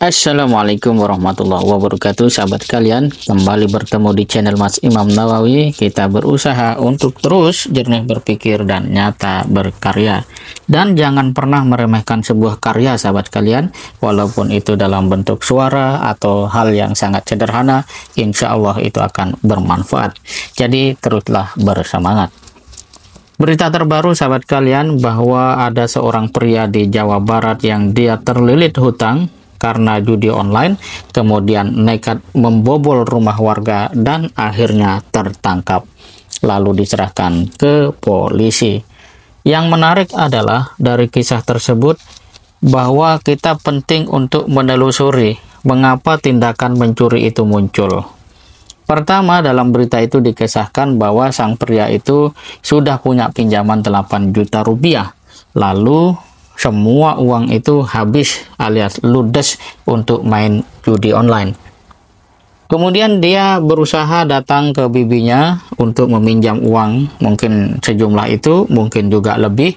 Assalamualaikum warahmatullahi wabarakatuh, sahabat kalian. Kembali bertemu di channel Mas Imam Nawawi. Kita berusaha untuk terus jernih berpikir dan nyata berkarya. Dan jangan pernah meremehkan sebuah karya, sahabat kalian. Walaupun itu dalam bentuk suara atau hal yang sangat sederhana, insya Allah itu akan bermanfaat. Jadi teruslah bersemangat. Berita terbaru, sahabat kalian, bahwa ada seorang pria di Jawa Barat yang dia terlilit hutang karena judi online, kemudian nekat membobol rumah warga dan akhirnya tertangkap, lalu diserahkan ke polisi. Yang menarik adalah dari kisah tersebut bahwa kita penting untuk menelusuri mengapa tindakan mencuri itu muncul. Pertama, dalam berita itu dikisahkan bahwa sang pria itu sudah punya pinjaman 8 juta rupiah, lalu semua uang itu habis alias ludes untuk main judi online. Kemudian dia berusaha datang ke bibinya untuk meminjam uang, mungkin sejumlah itu, mungkin juga lebih,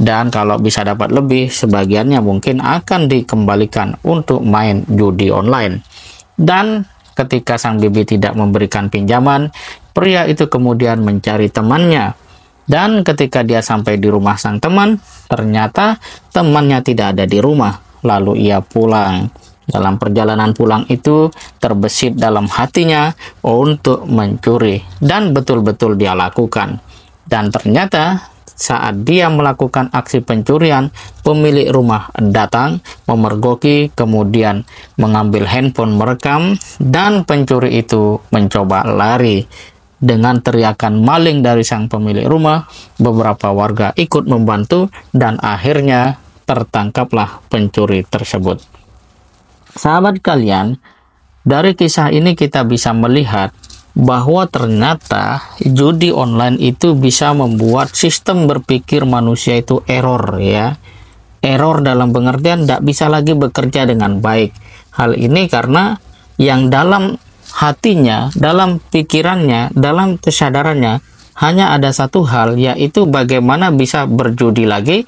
dan kalau bisa dapat lebih, sebagiannya mungkin akan dikembalikan untuk main judi online. Dan ketika sang bibi tidak memberikan pinjaman, pria itu kemudian mencari temannya. Dan ketika dia sampai di rumah sang teman, ternyata temannya tidak ada di rumah. Lalu ia pulang. Dalam perjalanan pulang itu terbesit dalam hatinya untuk mencuri. Dan betul-betul dia lakukan. Dan ternyata saat dia melakukan aksi pencurian, pemilik rumah datang, memergoki, kemudian mengambil handphone merekam, dan pencuri itu mencoba lari. Dengan teriakan maling dari sang pemilik rumah, beberapa warga ikut membantu dan akhirnya tertangkaplah pencuri tersebut. Sahabat kalian, dari kisah ini kita bisa melihat bahwa ternyata judi online itu bisa membuat sistem berpikir manusia itu error, ya. Error dalam pengertian tidak bisa lagi bekerja dengan baik. Hal ini karena yang dalam hatinya, dalam pikirannya, dalam kesadarannya hanya ada satu hal, yaitu bagaimana bisa berjudi lagi,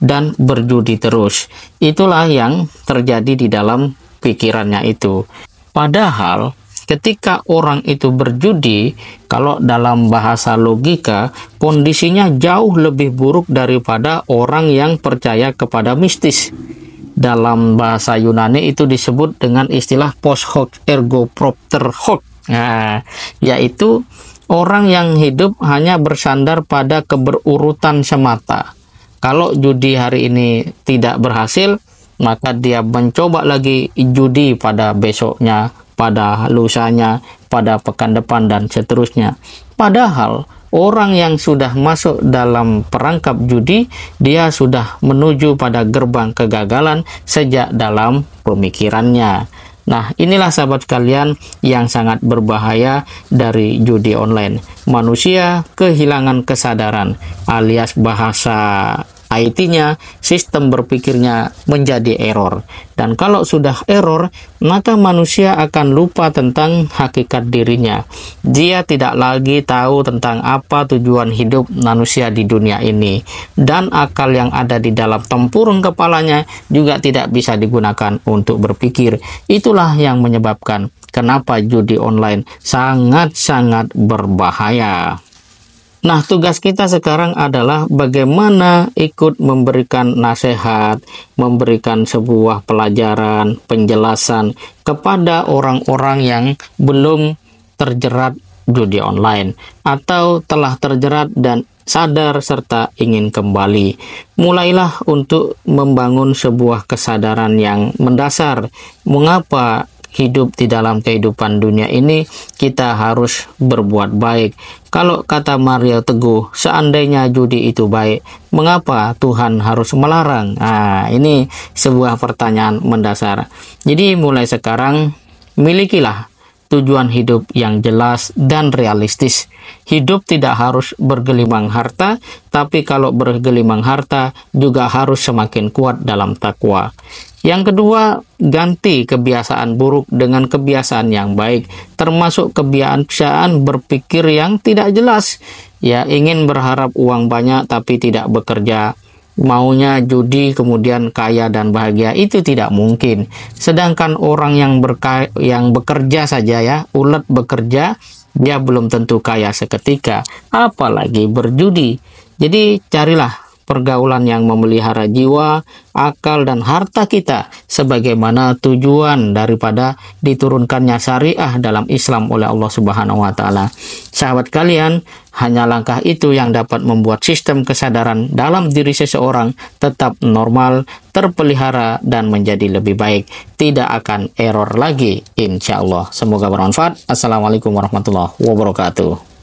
dan berjudi terus. Itulah yang terjadi di dalam pikirannya itu. Padahal ketika orang itu berjudi, kalau dalam bahasa logika, kondisinya jauh lebih buruk daripada orang yang percaya kepada mistis. Dalam bahasa Yunani itu disebut dengan istilah post hoc ergo propter hoc. Nah, yaitu orang yang hidup hanya bersandar pada keberurutan semata. Kalau judi hari ini tidak berhasil, maka dia mencoba lagi judi pada besoknya, pada lusanya, pada pekan depan, dan seterusnya. Padahal orang yang sudah masuk dalam perangkap judi, dia sudah menuju pada gerbang kegagalan sejak dalam pemikirannya. Nah, inilah sahabat kalian yang sangat berbahaya dari judi online. Manusia kehilangan kesadaran, alias bahasa IT-nya, sistem berpikirnya menjadi error. Dan kalau sudah error, maka manusia akan lupa tentang hakikat dirinya. Dia tidak lagi tahu tentang apa tujuan hidup manusia di dunia ini. Dan akal yang ada di dalam tempurung kepalanya juga tidak bisa digunakan untuk berpikir. Itulah yang menyebabkan kenapa judi online sangat-sangat berbahaya. Nah, tugas kita sekarang adalah bagaimana ikut memberikan nasihat, memberikan sebuah pelajaran, penjelasan kepada orang-orang yang belum terjerat judi online atau telah terjerat dan sadar serta ingin kembali. Mulailah untuk membangun sebuah kesadaran yang mendasar. Mengapa hidup di dalam kehidupan dunia ini kita harus berbuat baik? Kalau kata Mario Teguh, seandainya judi itu baik, mengapa Tuhan harus melarang? Nah, ini sebuah pertanyaan mendasar. Jadi mulai sekarang milikilah tujuan hidup yang jelas dan realistis. Hidup tidak harus bergelimang harta, tapi kalau bergelimang harta juga harus semakin kuat dalam takwa. Yang kedua, ganti kebiasaan buruk dengan kebiasaan yang baik, termasuk kebiasaan berpikir yang tidak jelas. Ya, ingin berharap uang banyak tapi tidak bekerja, maunya judi kemudian kaya dan bahagia, itu tidak mungkin. Sedangkan orang yang bekerja saja ya, ulet bekerja, dia belum tentu kaya seketika, apalagi berjudi. Jadi carilah pergaulan yang memelihara jiwa, akal, dan harta kita sebagaimana tujuan daripada diturunkannya syariah dalam Islam oleh Allah Subhanahu wa taala. Sahabat kalian, hanya langkah itu yang dapat membuat sistem kesadaran dalam diri seseorang tetap normal, terpelihara, dan menjadi lebih baik. Tidak akan error lagi, insya Allah. Semoga bermanfaat. Assalamualaikum warahmatullahi wabarakatuh.